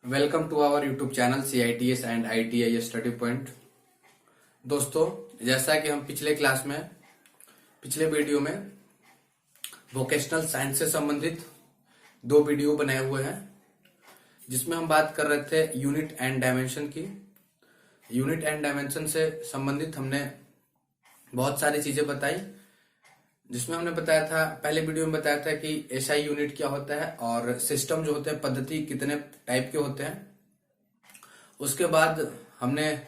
Welcome to our YouTube channel CITS and ITI study point. दोस्तों, जैसा कि हम पिछले वीडियो में वोकेशनल साइंस से संबंधित 2 वीडियो बनाए हुए हैं, जिसमें हम बात कर रहे थे यूनिट एंड डायमेंशन की। यूनिट एंड डायमेंशन से संबंधित हमने बहुत सारी चीजें बताई, जिसमें हमने बताया था, पहले वीडियो में बताया था कि SI यूनिट क्या होता है और सिस्टम जो होते हैं, पद्धति कितने टाइप के होते हैं। उसके बाद हमने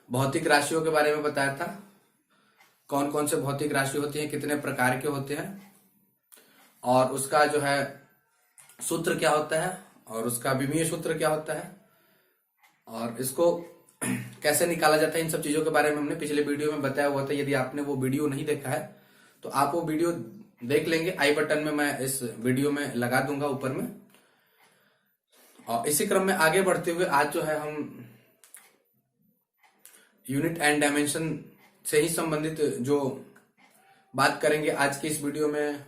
भौतिक राशियों के बारे में बताया था, कौन कौन से भौतिक राशि होती हैं, कितने प्रकार के होते हैं, और उसका जो है सूत्र क्या होता है और उसका विमीय सूत्र क्या होता है और इसको कैसे निकाला जाता है। इन सब चीजों के बारे में हमने पिछले वीडियो में बताया हुआ था। यदि आपने वो वीडियो नहीं देखा है तो आप वो वीडियो देख लेंगे, आई बटन में मैं इस वीडियो में लगा दूंगा ऊपर में। और इसी क्रम में आगे बढ़ते हुए आज जो है हम यूनिट एंड डायमेंशन से ही संबंधित जो बात करेंगे आज की इस वीडियो में,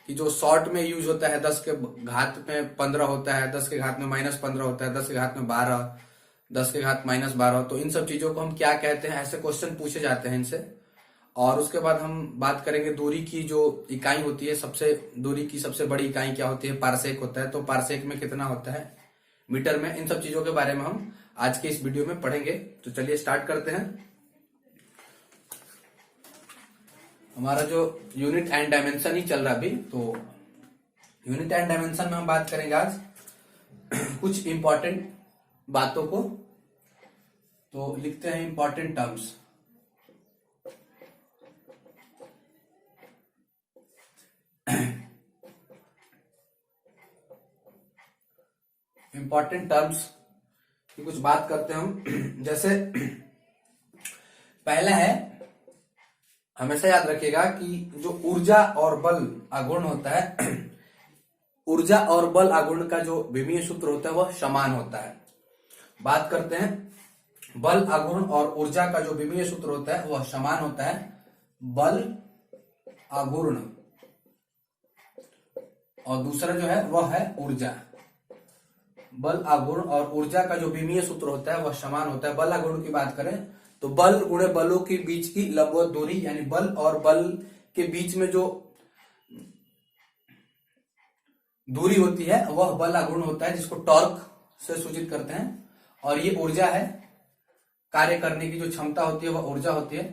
कि जो शॉर्ट में यूज होता है 10 के घात में 15 होता है, 10 के घात में -15 होता है, 10 के घात में 12, 10 के घात -12। तो इन सब चीजों को हम क्या कहते हैं, ऐसे क्वेश्चन पूछे जाते हैं इनसे। और उसके बाद हम बात करेंगे दूरी की जो इकाई होती है, दूरी की सबसे बड़ी इकाई क्या होती है, पारसेक होता है। तो पारसेक में कितना होता है मीटर में, इन सब चीजों के बारे में हम आज के इस वीडियो में पढ़ेंगे। तो चलिए स्टार्ट करते हैं। हमारा जो यूनिट एंड डायमेंशन ही चल रहा अभी, तो यूनिट एंड डायमेंशन में हम बात करेंगे आज कुछ इंपॉर्टेंट बातों को। तो लिखते हैं इंपॉर्टेंट टर्म्स। इंपॉर्टेंट टर्म्स की कुछ बात करते हैं हम। जैसे पहला है, हमेशा याद रखिएगा कि जो ऊर्जा और बल आघूर्ण होता है, ऊर्जा और बल आघूर्ण का जो विमीय सूत्र होता है वह समान होता है। बात करते हैं बल आघूर्ण और ऊर्जा का जो विमीय सूत्र होता है वह समान होता है। बल आघूर्ण और दूसरा जो है वह है ऊर्जा। बल आघूर्ण और ऊर्जा का जो विमीय सूत्र होता है वह समान होता है। बल आघूर्ण की बात करें तो बल गुणे बलों के बीच की लंबवत दूरी, यानी बल और बल के बीच में जो दूरी होती है वह बल आघूर्ण होता है, जिसको टॉर्क से सूचित करते हैं। और ये ऊर्जा है, कार्य करने की जो क्षमता होती है वह ऊर्जा होती है।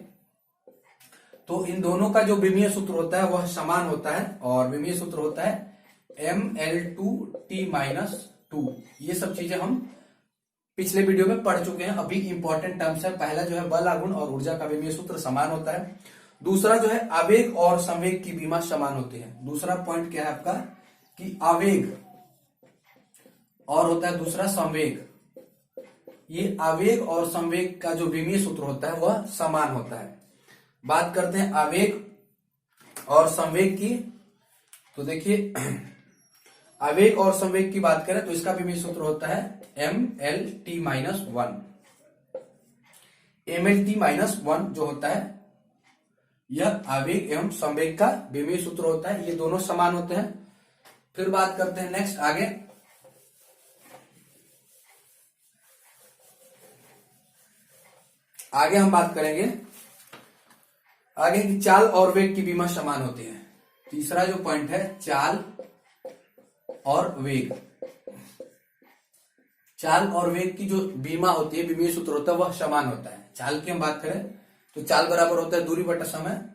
तो इन दोनों का जो विमीय सूत्र होता है वह समान होता है, और विमीय सूत्र होता है mL2T-2। ये सब चीजें हम पिछले वीडियो में पढ़ चुके हैं। अभी इंपॉर्टेंट टर्म्स है। पहला जो है बल आघूर्ण और ऊर्जा का विमीय सूत्र समान होता है। दूसरा जो है आवेग और संवेग की विमा समान होती है। दूसरा पॉइंट क्या है आपका, कि आवेग और होता है दूसरा संवेग। ये आवेग और संवेग का जो विमीय सूत्र होता है वह समान होता है। बात करते हैं आवेग और संवेग की। तो देखिए, आवेग और संवेग की बात करें तो इसका विमीय सूत्र होता है MLT-1। MLT-1 जो होता है यह आवेग एवं संवेग का विमीय सूत्र होता है। ये दोनों समान होते हैं। फिर बात करते हैं नेक्स्ट आगे हम बात करेंगे आगे की चाल और वेग की विमा समान होती है। तीसरा जो पॉइंट है, चाल और वेग। चाल और वेग की जो बीमा होती है, विमीय सूत्र होता है वह समान होता है। चाल की हम बात करें तो चाल बराबर होता है दूरी बटा समय।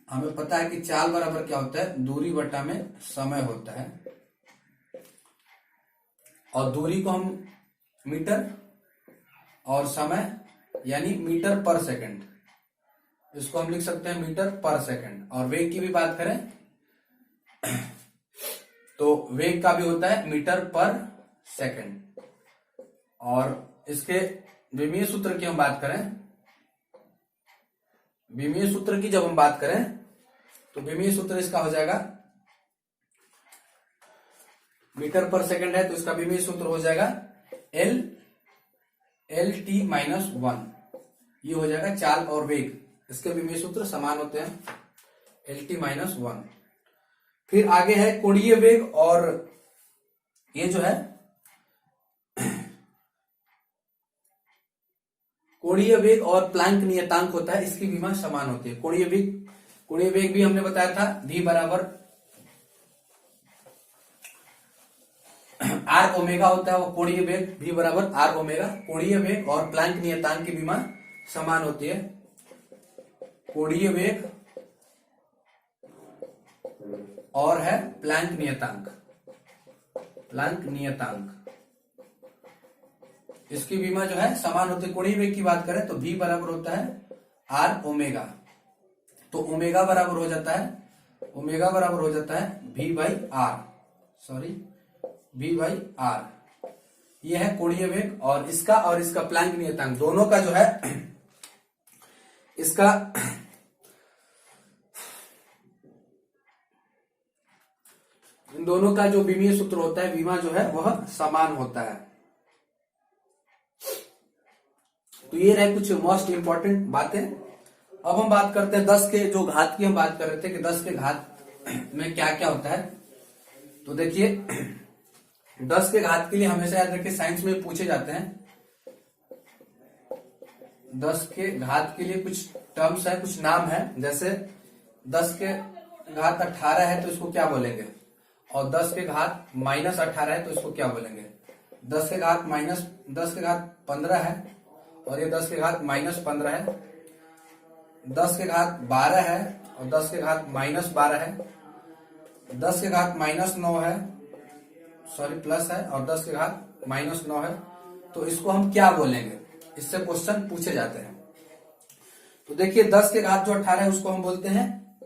हमें पता है कि चाल बराबर क्या होता है, दूरी बटा में समय होता है। और दूरी को हम मीटर और समय यानी मीटर पर सेकंड, इसको हम लिख सकते हैं मीटर पर सेकंड। और वेग की भी बात करें तो वेग का भी होता है मीटर पर सेकंड। और इसके विमीय सूत्र की हम बात करें, विमीय सूत्र की जब हम बात करें तो विमीय सूत्र इसका हो जाएगा, मीटर पर सेकंड है तो इसका विमीय सूत्र हो जाएगा LT-1। ये हो जाएगा चाल और वेग, इसके विमीय सूत्र समान होते हैं, LT-1। फिर आगे है कोणीय वेग, और ये जो है कोणीय वेग और प्लैंक नियतांक होता है, इसकी विमा समान होती है। कोणीय वेग भी हमने बताया था v बराबर आर ओमेगा होता है, वो कोणीय वेग v बराबर आर ओमेगा। कोणीय वेग और प्लैंक नियतांक की विमा समान होती है। कोणीय वेग और है प्लैंक नियतांक, इसकी विमा जो है समान होती है। कोणीय वेग की बात करें तो v बराबर होता है आर ओमेगा, तो ओमेगा बराबर हो जाता है v by R, v by R. यह है कोणीय वेग और इसका प्लैंक नियतांक, दोनों का जो है इसका इन दोनों का जो विमीय सूत्र होता है, विमा जो है वह समान होता है। तो ये रहे कुछ मोस्ट इंपॉर्टेंट बातें। अब हम बात करते हैं 10 के जो घात की हम बात कर रहे थे कि 10 के घात में क्या क्या होता है। तो देखिए 10 के घात के लिए हमेशा याद रखिए, साइंस में पूछे जाते हैं 10 के घात के लिए कुछ टर्म्स है, कुछ नाम है। जैसे 10 के घात 18 है तो इसको क्या बोलेंगे, और 10 के घात माइनस 18 है तो इसको क्या बोलेंगे। 10 के घात 15 है और ये 10 के घात माइनस 15 है। 10 के घात 12 है और 10 के घात माइनस 12 है। 10 के घात माइनस 9 है, प्लस है, और 10 के घात माइनस 9 है। तो इसको हम क्या बोलेंगे, इससे क्वेश्चन पूछे जाते हैं। तो देखिए 10 के घात जो 18 है उसको हम बोलते हैं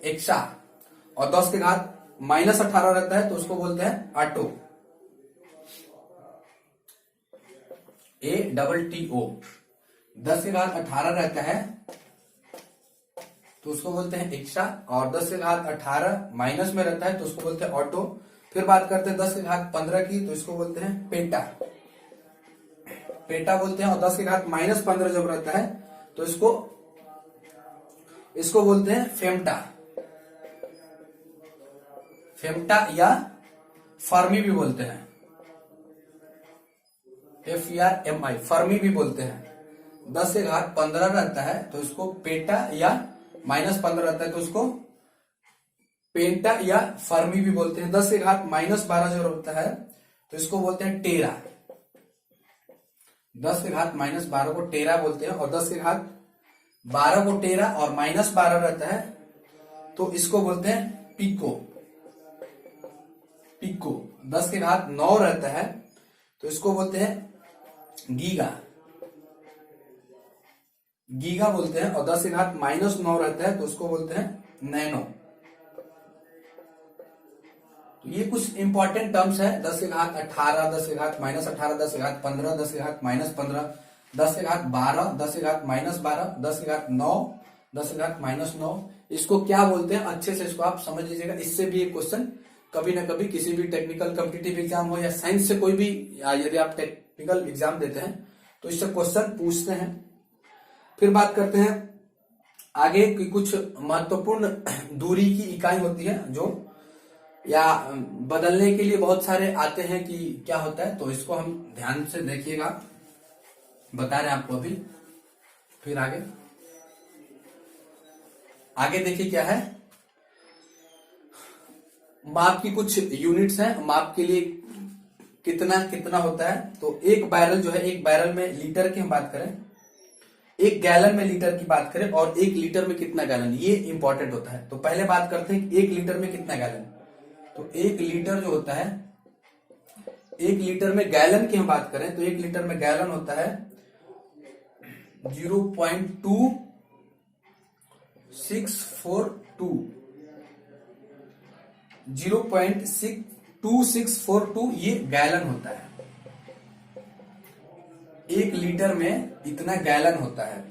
एक्सा, और 10 के घात माइनस 18 रहता है तो उसको बोलते हैं ऑटो, ATTO। 10 के घात 18 रहता है तो उसको बोलते हैं एक्सा, और 10 के घात 18 माइनस में रहता है तो उसको बोलते हैं ऑटो। फिर बात करते हैं 10 के घात 15 की, तो इसको बोलते हैं पेटा बोलते हैं। और 10 के घात माइनस 15 जब रहता है तो इसको बोलते हैं फेम्टा या फर्मी भी बोलते हैं, FERMI, फर्मी भी बोलते हैं। 10 के घात 15 रहता है तो इसको पेटा या माइनस 15 रहता है तो उसको पेंटा या फर्मी भी बोलते हैं। 10 के घात माइनस 12 जो रहता है तो इसको बोलते हैं टेरा। 10 के घात माइनस 12 को टेरा बोलते हैं, और 10 के घात 12 को टेरा और माइनस 12 रहता है तो इसको बोलते हैं पिको। 10 के घात 9 रहता है तो इसको बोलते हैं गीगा बोलते हैं, और 10 के घात माइनस 9 रहता है तो उसको बोलते हैं नैनो। तो ये कुछ इंपॉर्टेंट टर्म्स है। 10 के घात 18, 10 के घात माइनस 18, 10 के घात 15, 10 के घात माइनस 15, 10 के घात 12, 10 के घात माइनस 12, 10 के घात 9, 10 के घात माइनस 9। इसको क्या बोलते हैं अच्छे से इसको आप समझ लीजिएगा। इससे भी एक क्वेश्चन कभी ना कभी किसी भी टेक्निकल कॉम्पिटिटिव एग्जाम हो या साइंस से कोई भी, यदि आप टेक्निकल एग्जाम देते हैं तो इससे क्वेश्चन पूछते हैं। फिर बात करते हैं आगे की कुछ महत्वपूर्ण दूरी की इकाई होती है जो या बदलने के लिए बहुत सारे आते हैं कि क्या होता है, तो इसको हम ध्यान से देखिएगा, बता रहे हैं आपको अभी। फिर आगे देखिए क्या है, माप की कुछ यूनिट्स हैं। माप के लिए कितना होता है, तो एक बैरल जो है, एक बैरल में लीटर की हम बात करें, एक गैलन में लीटर की बात करें, और 1 लीटर में कितना गैलन, ये इंपॉर्टेंट होता है। तो पहले बात करते हैं कि 1 लीटर में कितना गैलन। तो 1 लीटर जो होता है, 1 लीटर में गैलन की हम बात करें तो 1 लीटर में गैलन होता है 0.2642 ये गैलन होता है। 1 लीटर में इतना गैलन होता है।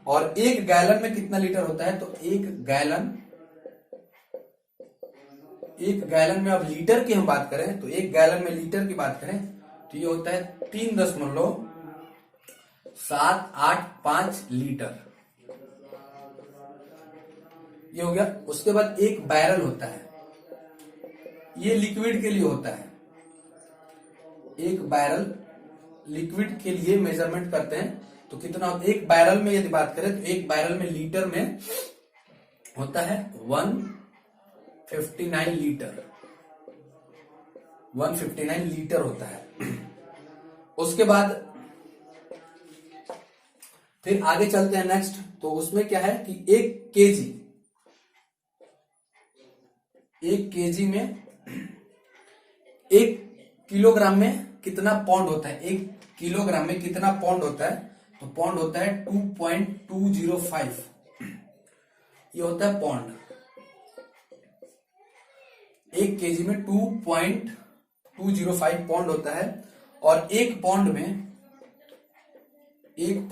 और 1 गैलन में कितना लीटर होता है, तो 1 गैलन में अब लीटर की हम बात करें तो 1 गैलन में लीटर की बात करें तो ये होता है 3.785 लीटर, ये हो गया। उसके बाद 1 बैरल होता है, ये लिक्विड के लिए होता है। 1 बैरल लिक्विड के लिए मेजरमेंट करते हैं तो कितना, एक बैरल में यदि बात करें तो एक बैरल में लीटर में होता है 159 लीटर, 159 लीटर होता है। उसके बाद फिर आगे चलते हैं नेक्स्ट, तो उसमें क्या है कि एक केजी में, एक किलोग्राम में कितना पौंड होता है, एक किलोग्राम में कितना पौंड होता है, तो पौंड होता है 2.205, ये होता है पौंड। एक केजी में 2.205 पौंड होता है। और एक पौंड में एक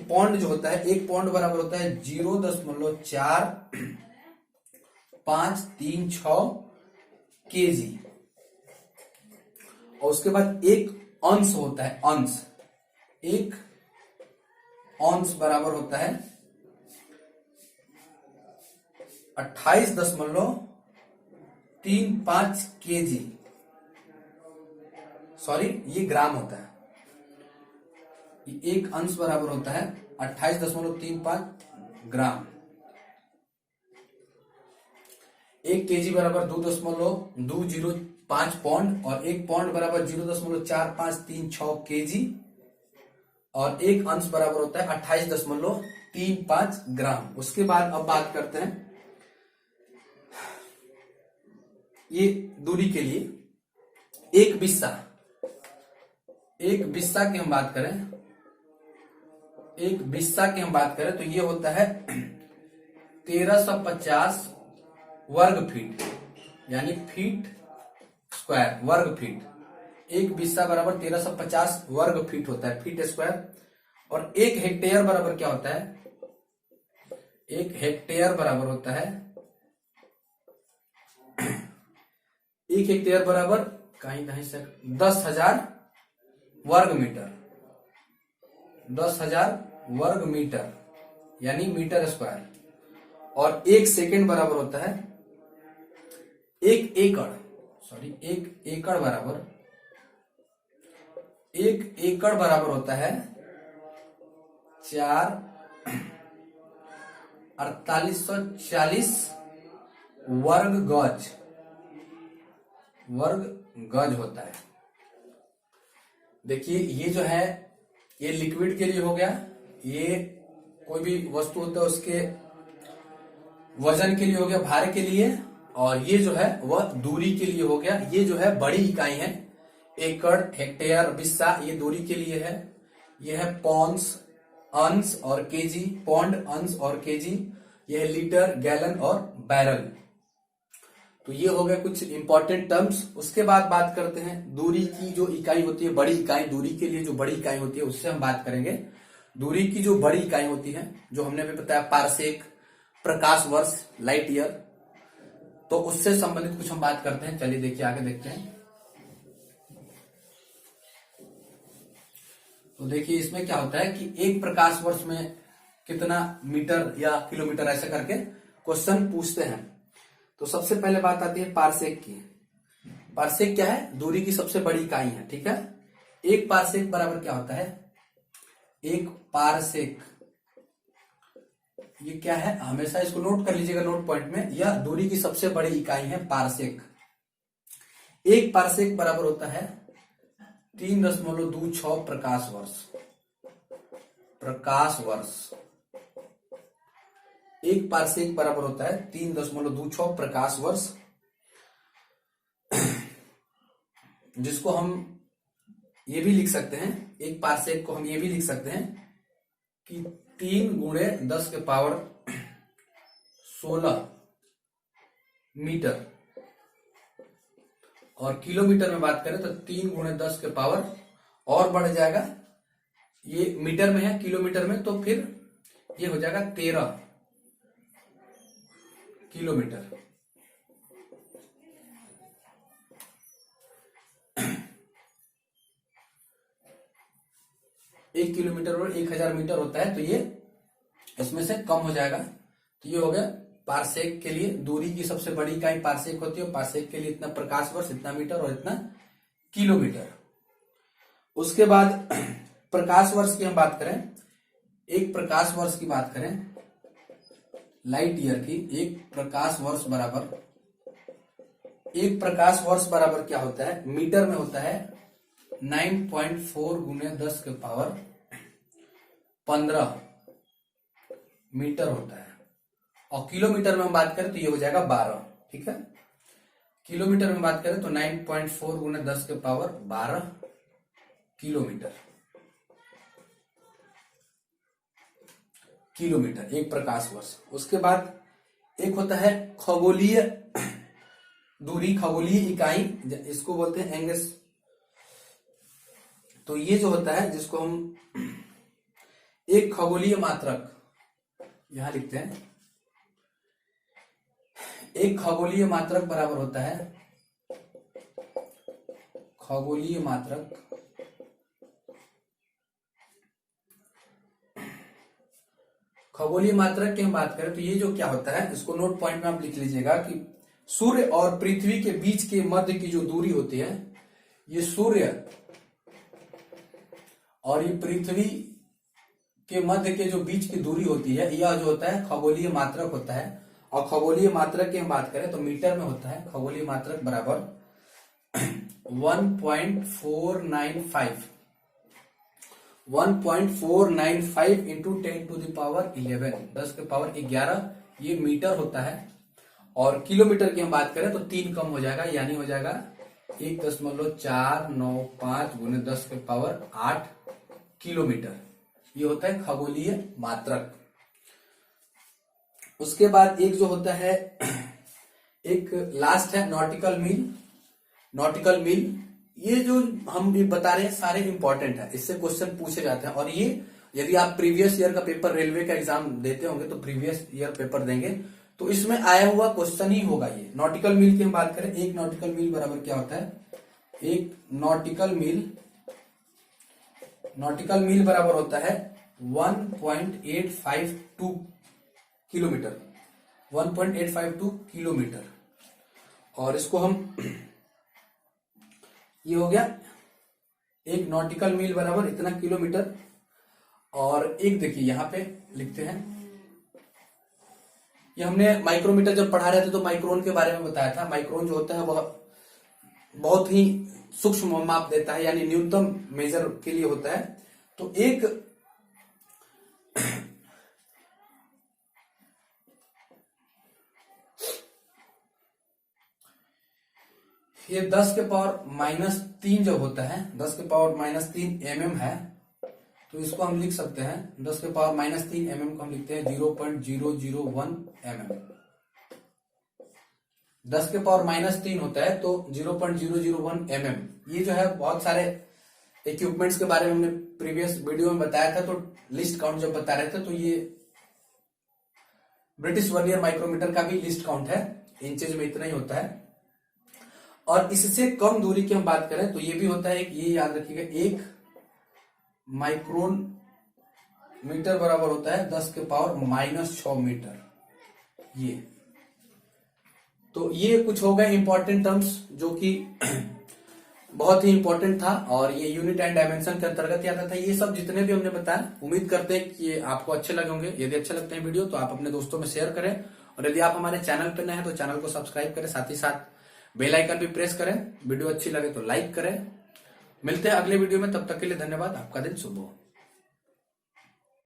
पौंड जो होता है, एक पौंड बराबर होता है 0.4536 केजी। और उसके बाद एक अंश होता है, अंश, एक अंश बराबर होता है 28.35 केजी, सॉरी ये ग्राम होता है। एक अंश बराबर होता है 28.35 ग्राम। एक केजी बराबर 2.205 पौंड, और एक पौंड बराबर 0.4536 केजी, और एक अंश बराबर होता है 28.35 ग्राम। उसके बाद अब बात करते हैं ये दूरी के लिए एक बिस्सा की हम बात करें, तो ये होता है 1350 वर्ग फीट, यानी फीट स्क्वायर, वर्ग फीट। एक बिस्सा बराबर 1350 वर्ग फीट होता है, फीट स्क्वायर। और एक हेक्टेयर बराबर क्या होता है, एक हेक्टेयर बराबर होता है, एक हेक्टेयर बराबर कहीं से 10,000 वर्ग मीटर, 10,000 वर्ग मीटर, यानी मीटर स्क्वायर। और एक सेकेंड बराबर होता है एक एकड़, एक एकड़ बराबर होता है 4,4840 वर्ग गज होता है। देखिए ये जो है ये लिक्विड के लिए हो गया, ये कोई भी वस्तु होता है उसके वजन के लिए हो गया, भार के लिए। और ये जो है वह दूरी के लिए हो गया। ये जो है बड़ी इकाई है, एकड़, हेक्टेयर, बिस्सा, ये दूरी के लिए है। ये है पौंड्स, अंश और केजी, पौंड, अंश और केजी। ये है लीटर, गैलन और बैरल। तो ये हो गया कुछ इंपॉर्टेंट टर्म्स। उसके बाद बात करते हैं दूरी की जो इकाई होती है, बड़ी इकाई, दूरी के लिए जो बड़ी इकाई होती है उससे हम बात करेंगे। दूरी की जो बड़ी इकाई होती है, जो हमने अभी बताया, पारसेक, प्रकाश वर्ष, लाइट ईयर, तो उससे संबंधित कुछ हम बात करते हैं। चलिए देखिए आगे देखते हैं। तो देखिए इसमें क्या होता है कि एक प्रकाश वर्ष में कितना मीटर या किलोमीटर, ऐसा करके क्वेश्चन पूछते हैं। तो सबसे पहले बात आती है पारसेक की। पारसेक क्या है, दूरी की सबसे बड़ी इकाई है, ठीक है। एक पारसेक बराबर क्या होता है, एक पारसेक, ये क्या है, हमेशा इसको नोट कर लीजिएगा नोट पॉइंट में। यह दूरी की सबसे बड़ी इकाई है पारसेक। एक पारसेक बराबर होता है 3.26 प्रकाश वर्ष, प्रकाश वर्ष। एक पारसेक बराबर होता है 3.26 प्रकाश वर्ष, जिसको हम ये भी लिख सकते हैं, एक पारसेक को हम ये भी लिख सकते हैं कि 3 × 10⁻16 मीटर। और किलोमीटर में बात करें तो 3 × 10 और बढ़ जाएगा, ये मीटर में है, किलोमीटर में तो फिर ये हो जाएगा 13 किलोमीटर। एक किलोमीटर और 1000 मीटर होता है, तो ये इसमें से कम हो जाएगा। तो ये हो गया पारसेक के लिए दूरी की सबसे बड़ी इकाई पारसेक होती है। पारसेक के लिए इतना प्रकाश वर्ष, इतना मीटर और इतना किलोमीटर। उसके बाद प्रकाश वर्ष की हम बात करें, एक प्रकाश वर्ष की बात करें, लाइट ईयर की, एक प्रकाश वर्ष बराबर क्या होता है, मीटर में होता है 9.4 गुने 10 के पावर 15 मीटर होता है। और किलोमीटर में हम बात करें तो ये हो जाएगा 12। ठीक है, किलोमीटर में बात करें तो 9.4 गुने 10 के पावर 12 किलोमीटर, एक प्रकाश वर्ष। उसके बाद एक होता है खगोलीय दूरी, खगोलीय इकाई, इसको बोलते हैं एंगस। तो ये जो होता है, जिसको हम एक खगोलीय मात्रक यहां लिखते हैं, एक खगोलीय मात्रक बराबर होता है, खगोलीय मात्रक की हम बात करें तो ये जो क्या होता है, इसको नोट पॉइंट में आप लिख लीजिएगा कि सूर्य और पृथ्वी के बीच के मध्य की जो दूरी होती है, ये सूर्य और ये पृथ्वी के मध्य के जो बीच की दूरी होती है, यह जो होता है खगोलीय मात्रक होता है। और खगोलीय मात्रक की हम बात करें तो मीटर में होता है, खगोलीय मात्रक बराबर 1.495 इंटू 10 टू द पावर 11, 10 के पावर 11, ये मीटर होता है। और किलोमीटर की हम बात करें तो 3 कम हो जाएगा, यानी हो जाएगा 1.495 गुने 10 के पावर 8 किलोमीटर। ये होता है खगोलीय मात्रक। उसके बाद एक जो होता है, एक लास्ट है नॉटिकल मील। ये जो हम भी बता रहे हैं सारे इंपॉर्टेंट है, इससे क्वेश्चन पूछे जाते हैं। और ये यदि आप प्रीवियस ईयर का पेपर, रेलवे का एग्जाम देते होंगे तो प्रीवियस ईयर पेपर देंगे तो इसमें आया हुआ क्वेश्चन ही होगा ये। नॉटिकल मील की हम बात करें, एक नॉटिकल मील बराबर क्या होता है, एक नॉटिकल मील बराबर होता है 1.852 किलोमीटर, 1.852 किलोमीटर। और इसको हम, ये हो गया एक नॉटिकल मील बराबर इतना किलोमीटर। और एक देखिए यहां पे लिखते हैं, ये हमने माइक्रोमीटर जब पढ़ा रहे थे तो माइक्रोन के बारे में बताया था। माइक्रोन जो होता है वह बहुत ही सूक्ष्म माप देता है, यानी न्यूनतम मेजर के लिए होता है। तो एक ये 10 के पावर -3 जो होता है, 10 के पावर -3 mm है, तो इसको हम लिख सकते हैं 10 के पावर -3 mm को हम लिखते हैं 0.001 mm। 10 के पावर -3 होता है तो 0.001 mm। ये जो है बहुत सारे इक्विपमेंट्स के बारे में हमने प्रीवियस वीडियो में बताया था। तो लिस्ट काउंट जब बता रहे थे तो ये ब्रिटिश वर्नियर माइक्रोमीटर का भी लिस्ट काउंट है, इंचेज में इतना ही होता है। और इससे कम दूरी की हम बात करें तो ये भी होता है, ये याद रखिएगा, 1 माइक्रोन मीटर बराबर होता है 10 के पावर -6 मीटर। ये तो ये कुछ हो गए इंपॉर्टेंट टर्म्स जो कि बहुत ही इंपॉर्टेंट था और ये यूनिट एंड डायमेंशन के अंतर्गत आता था। ये सब जितने भी हमने बताया, उम्मीद करते हैं कि ये आपको अच्छे लगे होंगे। यदि अच्छे लगते हैं वीडियो तो आप अपने दोस्तों में शेयर करें, और यदि आप हमारे चैनल पर नए हैं तो चैनल को सब्सक्राइब करें, साथ ही साथ बेल आइकन भी प्रेस करें। वीडियो अच्छी लगे तो लाइक करें। मिलते हैं अगले वीडियो में, तब तक के लिए धन्यवाद। आपका दिन शुभ हो।